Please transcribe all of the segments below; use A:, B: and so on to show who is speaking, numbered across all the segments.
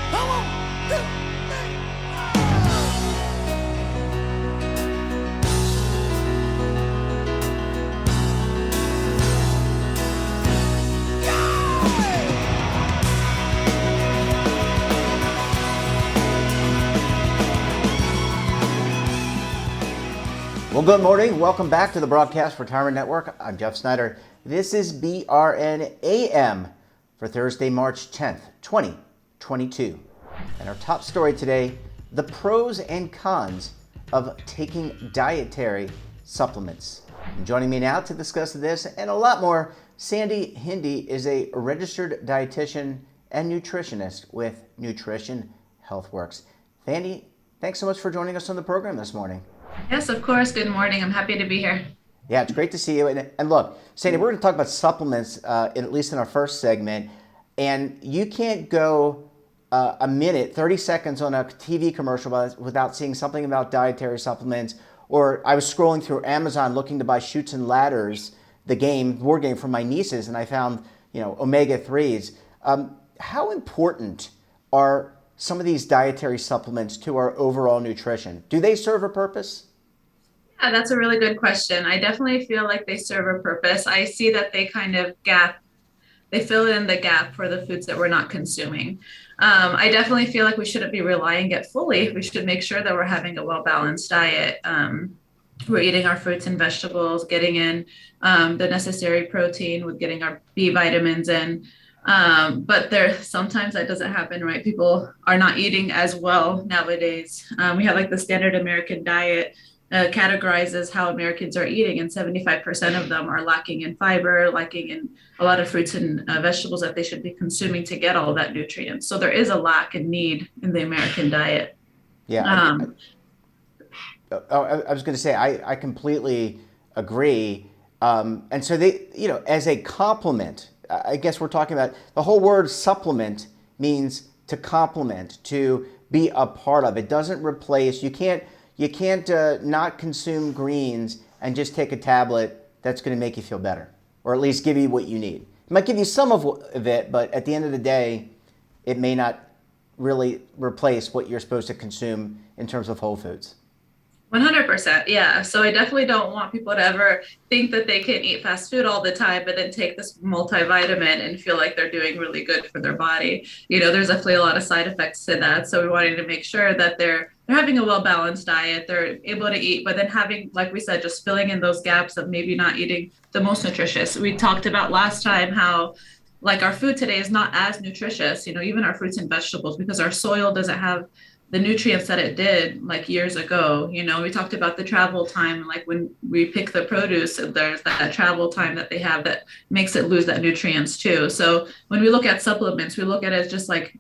A: Come on, 2, 3.
B: Well, good morning. Welcome back to the Broadcast Retirement Network. I'm Jeff Snyder. This is BRN AM for Thursday, March 10th, 2022. And our top story today, the pros and cons of taking dietary supplements. And joining me now to discuss this and a lot more, Sandy Hindi is a registered dietitian and nutritionist with Nutrition HealthWorks. Sandy, thanks so much for joining us on the program this morning.
C: Yes, of course. Good morning. I'm happy to be here.
B: Yeah, it's great to see you. And look, Sandy, we're going to talk about supplements, at least in our first segment. And you can't go a minute, 30 seconds on a TV commercial without seeing something about dietary supplements. Or I was scrolling through Amazon looking to buy Chutes and Ladders, the board game for my nieces, and I found, omega-3s. How important are some of these dietary supplements to our overall nutrition? Do they serve a purpose?
C: Yeah, that's a really good question. I definitely feel like they serve a purpose. I see that they kind of they fill in the gap for the foods that we're not consuming. I definitely feel like we shouldn't be relying it fully. We should make sure that we're having a well-balanced diet. We're eating our fruits and vegetables, getting in the necessary protein, with getting our B vitamins in. But sometimes that doesn't happen, right? People are not eating as well nowadays. We have like the standard American diet categorizes how Americans are eating, and 75% of them are lacking in fiber, lacking in a lot of fruits and vegetables that they should be consuming to get all that nutrients. So there is a lack and need in the American diet.
B: Yeah, I was going to say, I completely agree. And so as a complement, I guess we're talking about the whole word supplement means to complement, to be a part of. It doesn't replace. You can't not consume greens and just take a tablet that's going to make you feel better, or at least give you what you need. It might give you some of it, but at the end of the day, it may not really replace what you're supposed to consume in terms of whole foods.
C: 100%. Yeah. So I definitely don't want people to ever think that they can eat fast food all the time, but then take this multivitamin and feel like they're doing really good for their body. There's definitely a lot of side effects to that. So we wanted to make sure that they're having a well-balanced diet, they're able to eat, but then having, like we said, just filling in those gaps of maybe not eating the most nutritious. We talked about last time how like our food today is not as nutritious, even our fruits and vegetables, because our soil doesn't have the nutrients that it did like years ago. We talked about the travel time, like when we pick the produce, there's that travel time that they have that makes it lose that nutrients too. So when we look at supplements, we look at it as just like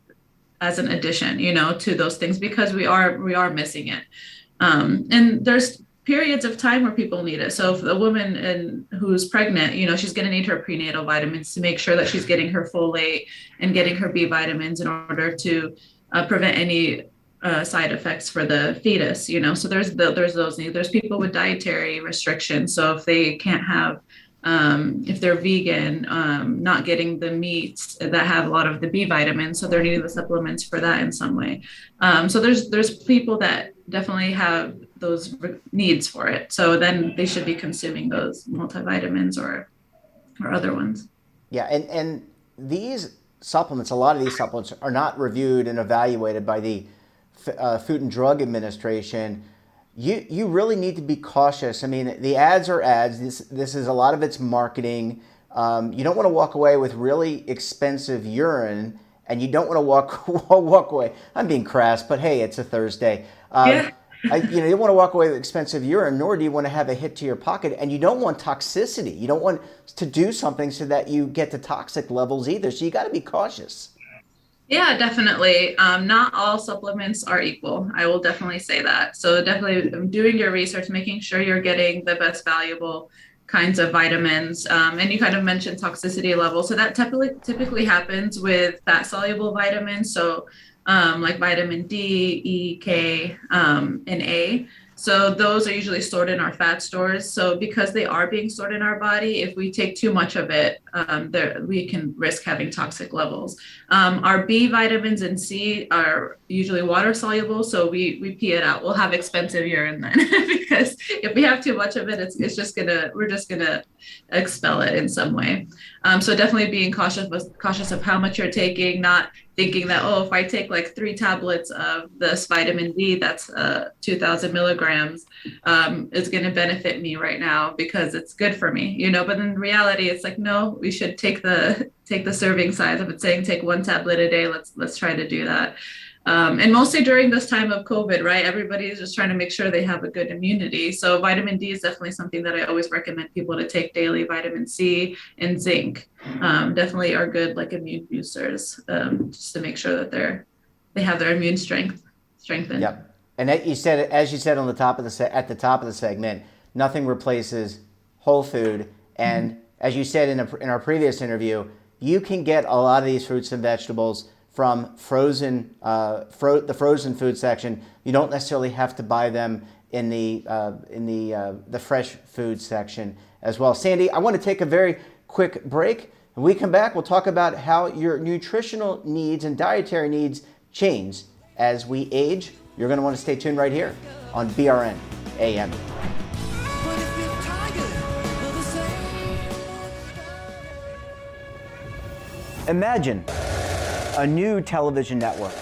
C: as an addition, to those things, because we are missing it. And there's periods of time where people need it. So if a woman who's pregnant, she's going to need her prenatal vitamins to make sure that she's getting her folate and getting her B vitamins in order to prevent any side effects for the fetus, so there's those needs. There's people with dietary restrictions. So if they can't have, if they're vegan, not getting the meats that have a lot of the B vitamins, so they're needing the supplements for that in some way. So there's people that definitely have those needs for it. So then they should be consuming those multivitamins or other ones.
B: Yeah, and these supplements, a lot of these supplements are not reviewed and evaluated by the Food and Drug Administration. You really need to be cautious. I mean, the ads are ads. This is a lot of it's marketing. You don't want to walk away with really expensive urine, and you don't want to walk away. I'm being crass, but hey, it's a Thursday.
C: Yeah.
B: You don't want to walk away with expensive urine, nor do you want to have a hit to your pocket, and you don't want toxicity. You don't want to do something so that you get to toxic levels either. So you got to be cautious.
C: Yeah, definitely. Not all supplements are equal. I will definitely say that. So definitely doing your research, making sure you're getting the best valuable kinds of vitamins. And you kind of mentioned toxicity levels. So that typically happens with fat soluble vitamins. So like vitamin D, E, K, and A. So those are usually stored in our fat stores. So because they are being stored in our body, if we take too much of it, we can risk having toxic levels. Our B vitamins and C are usually water soluble, so we pee it out. We'll have expensive urine then because if we have too much of it, we're just gonna expel it in some way. So definitely being cautious of how much you're taking, not thinking that, oh, if I take like 3 tablets of this vitamin D, that's 2,000 milligrams, is going to benefit me right now because it's good for me, but in reality, it's like, no, we should take the serving size. If it's saying take 1 tablet a day, let's try to do that. And mostly during this time of COVID, right? Everybody is just trying to make sure they have a good immunity. So vitamin D is definitely something that I always recommend people to take daily. Vitamin C and zinc definitely are good like immune boosters, just to make sure that they have their immune strengthened.
B: Yep. And as you said at the top of the segment, nothing replaces whole food. And as you said in our previous interview, you can get a lot of these fruits and vegetables from the frozen food section. You don't necessarily have to buy them in the fresh food section as well. Sandy, I want to take a very quick break. When we come back, we'll talk about how your nutritional needs and dietary needs change as we age. You're going to want to stay tuned right here on BRN AM. Imagine a new television network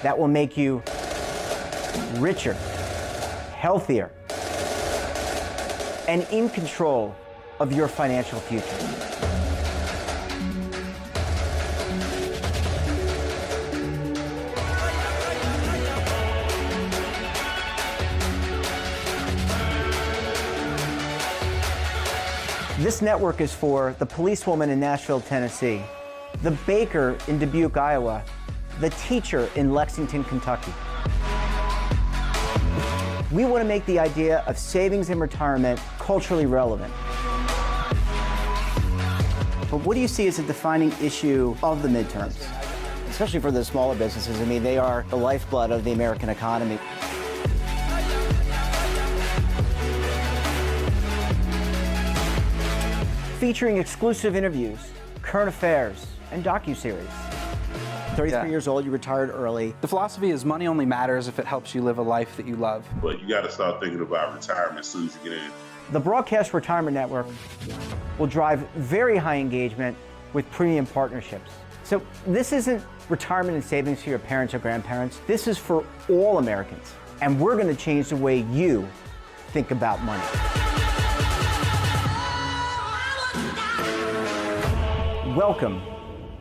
B: that will make you richer, healthier, and in control of your financial future. This network is for the policewoman in Nashville, Tennessee, the baker in Dubuque, Iowa, the teacher in Lexington, Kentucky. We want to make the idea of savings and retirement culturally relevant. But what do you see as a defining issue of the midterms, especially for the smaller businesses? I mean, they are the lifeblood of the American economy. Featuring exclusive interviews, current affairs, and docuseries. 33 years old, you retired early.
D: The philosophy is money only matters if it helps you live a life that you love.
E: But you got to start thinking about retirement as soon as you get in.
B: The Broadcast Retirement Network will drive very high engagement with premium partnerships. So this isn't retirement and savings for your parents or grandparents. This is for all Americans. And we're going to change the way you think about money. Welcome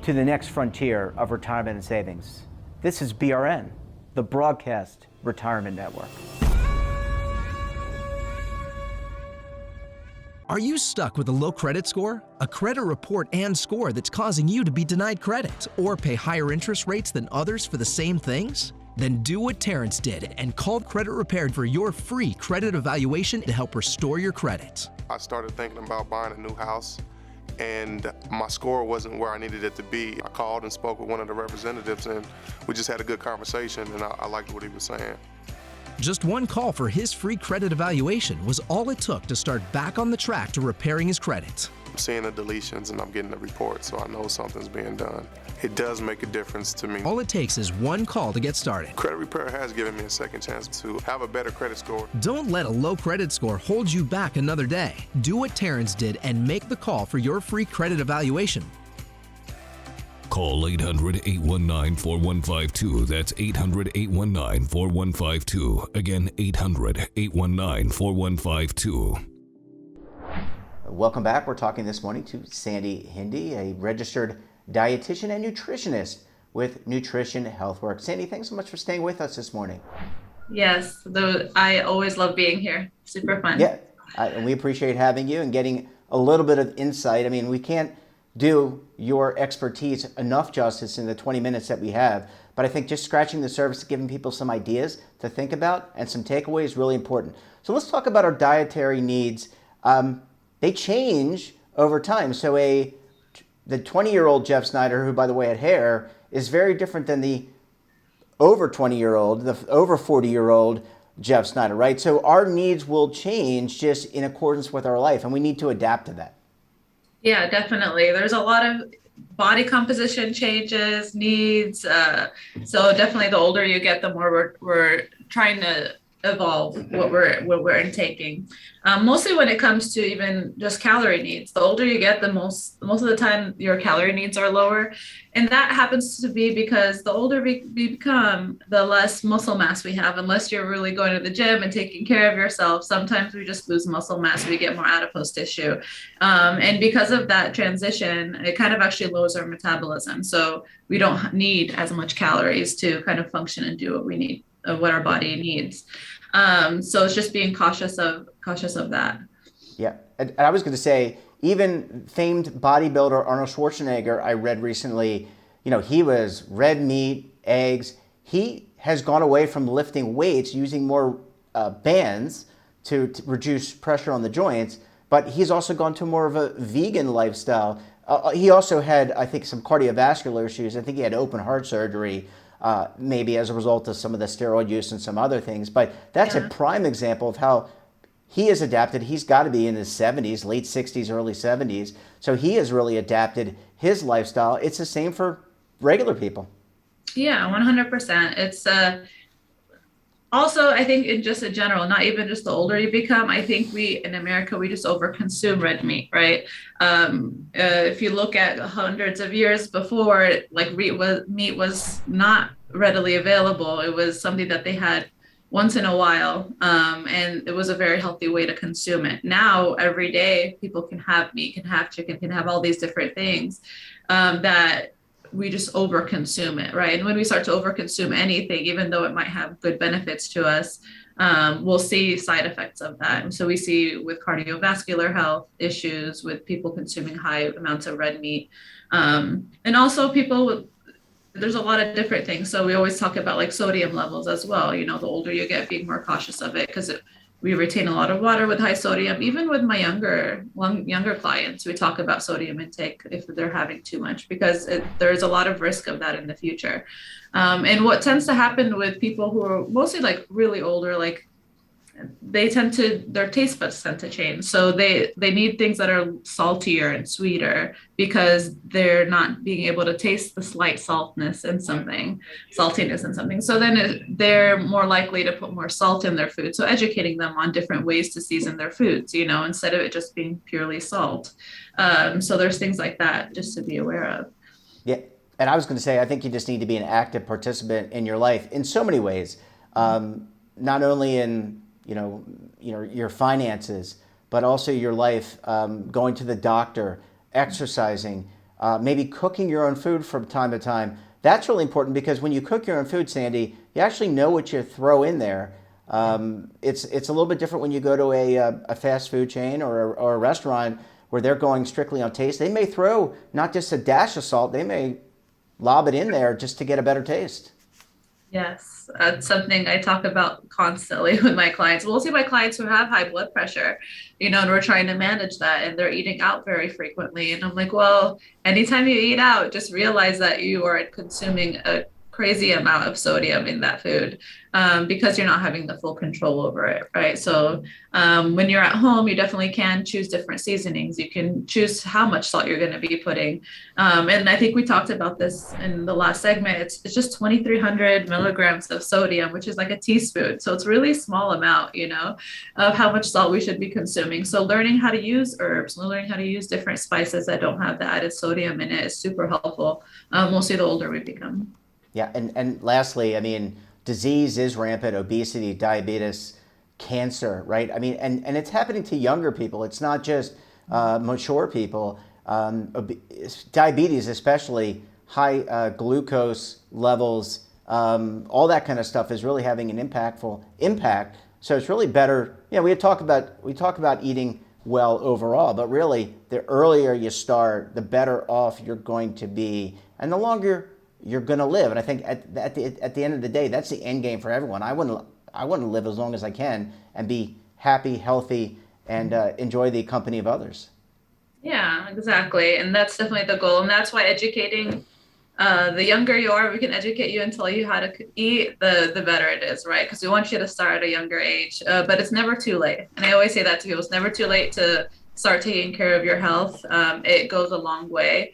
B: to the next frontier of retirement and savings. This is BRN, the Broadcast Retirement Network.
A: Are you stuck with a low credit score? A credit report and score that's causing you to be denied credit or pay higher interest rates than others for the same things? Then do what Terrence did and call Credit Repaired for your free credit evaluation to help restore your credit.
F: I started thinking about buying a new house, and my score wasn't where I needed it to be. I called and spoke with one of the representatives, and we just had a good conversation, and I liked what he was saying.
A: Just one call for his free credit evaluation was all it took to start back on the track to repairing his credit.
F: I'm seeing the deletions and I'm getting the report, so I know something's being done. It does make a difference to me.
A: All it takes is one call to get started.
F: Credit Repair has given me a second chance to have a better credit score.
A: Don't let a low credit score hold you back another day. Do what Terrence did and make the call for your free credit evaluation.
G: Call 800-819-4152. That's 800-819-4152. Again, 800-819-4152.
B: Welcome back. We're talking this morning to Sandy Hindi, a registered dietitian and nutritionist with Nutrition Healthworks. Sandy, thanks so much for staying with us this morning.
C: Yes, I always love being here. Super fun.
B: Yeah, and we appreciate having you and getting a little bit of insight. I mean, we can't do your expertise enough justice in the 20 minutes that we have, but I think just scratching the surface, giving people some ideas to think about and some takeaways is really important. So let's talk about our dietary needs. They change over time. So the 20-year-old Jeff Snyder, who by the way had hair, is very different than the over 20-year-old, the over 40-year-old Jeff Snyder, right? So our needs will change just in accordance with our life, and we need to adapt to that.
C: Yeah, definitely. There's a lot of body composition changes, needs. So definitely the older you get, the more we're trying to evolve what we're intaking. Mostly when it comes to even just calorie needs. The older you get, the most of the time your calorie needs are lower. And that happens to be because the older we become, the less muscle mass we have, unless you're really going to the gym and taking care of yourself. Sometimes we just lose muscle mass, we get more adipose tissue. And because of that transition, it kind of actually lowers our metabolism. So we don't need as much calories to kind of function and do what we need, what our body needs. So it's just being cautious of that.
B: Yeah, and I was going to say, even famed bodybuilder Arnold Schwarzenegger, I read recently, he was red meat, eggs. He has gone away from lifting weights, using more bands to reduce pressure on the joints, but he's also gone to more of a vegan lifestyle. He also had, I think, some cardiovascular issues. I think he had open heart surgery, maybe as a result of some of the steroid use and some other things. But that's a prime example of how he has adapted. He's got to be in his 70s, late 60s, early 70s. So he has really adapted his lifestyle. It's the same for regular people.
C: Yeah, 100%. It's also, I think in just in general, not even just the older you become, I think in America, we just overconsume red meat, right? If you look at hundreds of years before, like meat was not readily available. It was something that they had once in a while, and it was a very healthy way to consume it. Now, every day, people can have meat, can have chicken, can have all these different things that we just overconsume it, right? And when we start to overconsume anything, even though it might have good benefits to us, we'll see side effects of that. And so we see with cardiovascular health issues, with people consuming high amounts of red meat, and also there's a lot of different things. So we always talk about like sodium levels as well. The older you get, being more cautious of it, because we retain a lot of water with high sodium. Even with my younger clients, we talk about sodium intake if they're having too much, because there's a lot of risk of that in the future. And what tends to happen with people who are mostly like really older, like their taste buds tend to change. So they need things that are saltier and sweeter, because they're not being able to taste the slight saltiness in something. So then they're more likely to put more salt in their food. So educating them on different ways to season their foods, instead of it just being purely salt. So there's things like that just to be aware of.
B: Yeah. And I was going to say, I think you just need to be an active participant in your life in so many ways, not only in your finances, but also your life, going to the doctor, exercising, maybe cooking your own food from time to time. That's really important, because when you cook your own food, Sandy, you actually know what you throw in there. It's a little bit different when you go to a fast food chain or a restaurant where they're going strictly on taste. They may throw not just a dash of salt, they may lob it in there just to get a better taste.
C: Yes, that's something I talk about constantly with my clients. We'll see my clients who have high blood pressure, and we're trying to manage that, and they're eating out very frequently. And I'm like, well, anytime you eat out, just realize that you are consuming a crazy amount of sodium in that food, because you're not having the full control over it, right? So when you're at home, you definitely can choose different seasonings. You can choose how much salt you're going to be putting. And I think we talked about this in the last segment. It's just 2,300 milligrams of sodium, which is like a teaspoon. So it's really small amount, of how much salt we should be consuming. So learning how to use herbs, learning how to use different spices that don't have the added sodium in it is super helpful, mostly the older we become.
B: Yeah, and lastly, disease is rampant: obesity, diabetes, cancer, right? And it's happening to younger people. It's not just mature people. Diabetes, especially high glucose levels, all that kind of stuff is really having an impact. So it's really better. We talk about eating well overall, but really, the earlier you start, the better off you're going to be, and the longer you're going to live. And I think at the end of the day, that's the end game for everyone. I want to live as long as I can and be happy, healthy, and enjoy the company of others.
C: Yeah, exactly. And that's definitely the goal. And that's why educating, the younger you are, we can educate you and tell you how to eat, the better it is, right? Because we want you to start at a younger age, but it's never too late. And I always say that to people: it's never too late to start taking care of your health. It goes a long way.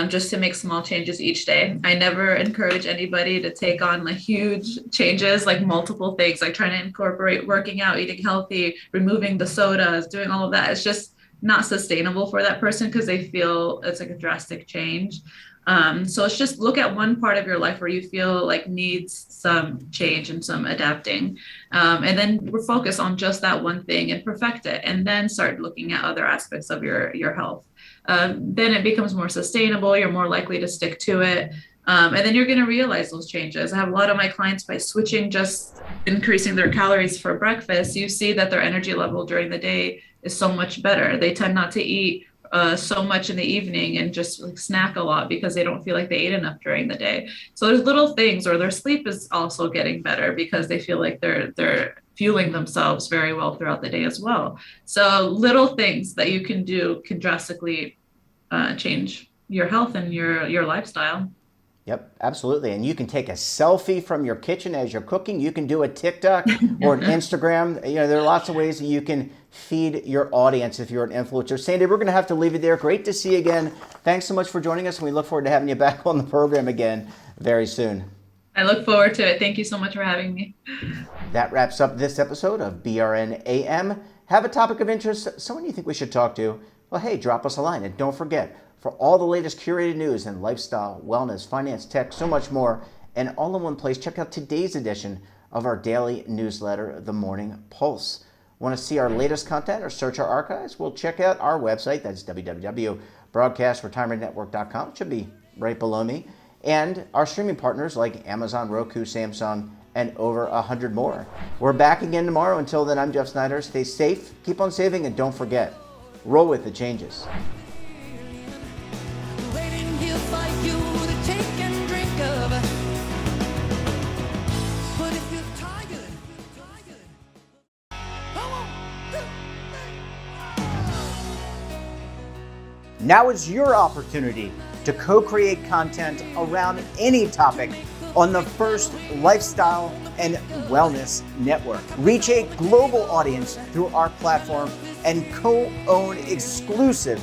C: Just to make small changes each day. I never encourage anybody to take on like huge changes, like multiple things, like trying to incorporate working out, eating healthy, removing the sodas, doing all of that. It's just not sustainable for that person because they feel it's like a drastic change. So it's just look at one part of your life where you feel like needs some change and some adapting. And then we're focused on just that one thing and perfect it, and then start looking at other aspects of your health. Then it becomes more sustainable. You're more likely to stick to it. And then you're going to realize those changes. I have a lot of my clients, by switching, just increasing their calories for breakfast, you see that their energy level during the day is so much better. They tend not to eat so much in the evening and just like snack a lot because they don't feel like they ate enough during the day. So there's little things, or their sleep is also getting better because they feel like they're fueling themselves very well throughout the day as well. So little things that you can do can drastically change your health and your lifestyle.
B: Yep, absolutely. And you can take a selfie from your kitchen as you're cooking. You can do a TikTok or an Instagram. There are lots of ways that you can feed your audience if you're an influencer. Sandy, we're going to have to leave it there. Great to see you again. Thanks so much for joining us, and we look forward to having you back on the program again very soon.
C: I look forward to it. Thank you so much for having me.
B: That wraps up this episode of BRN AM. Have a topic of interest, someone you think we should talk to? Well, hey, drop us a line. And don't forget, for all the latest curated news in lifestyle, wellness, finance, tech, so much more, and all in one place, check out today's edition of our daily newsletter, The Morning Pulse. Want to see our latest content or search our archives? Well, check out our website. That's www.broadcastretirementnetwork.com. It should be right below me. And our streaming partners like Amazon, Roku, Samsung, and over 100 more. We're back again tomorrow. Until then, I'm Jeff Snyder. Stay safe, keep on saving, and don't forget, roll with the changes. Now is your opportunity to co-create content around any topic on the first lifestyle and wellness network. Reach a global audience through our platform and co-own exclusive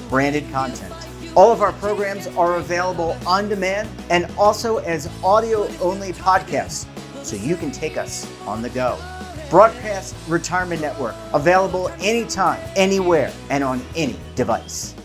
B: branded content. All of our programs are available on demand and also as audio-only podcasts, so you can take us on the go. Broadcast Retirement Network, available anytime, anywhere, and on any device.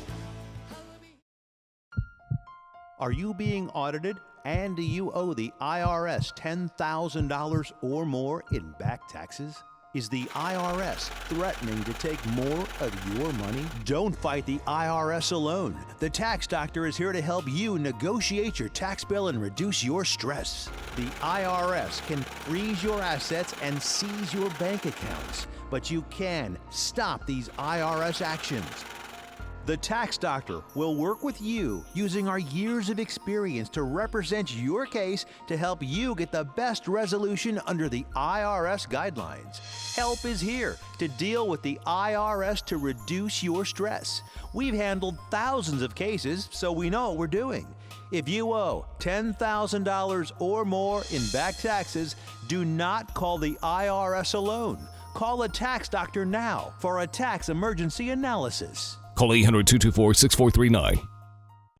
H: Are you being audited, and do you owe the IRS $10,000 or more in back taxes? Is the IRS threatening to take more of your money? Don't fight the IRS alone. The Tax Doctor is here to help you negotiate your tax bill and reduce your stress. The IRS can freeze your assets and seize your bank accounts, but you can stop these IRS actions. The Tax Doctor will work with you using our years of experience to represent your case to help you get the best resolution under the IRS guidelines. Help is here to deal with the IRS to reduce your stress. We've handled thousands of cases, so we know what we're doing. If you owe $10,000 or more in back taxes, do not call the IRS alone. Call a Tax Doctor now for a tax emergency analysis.
G: Call 800-224-6439.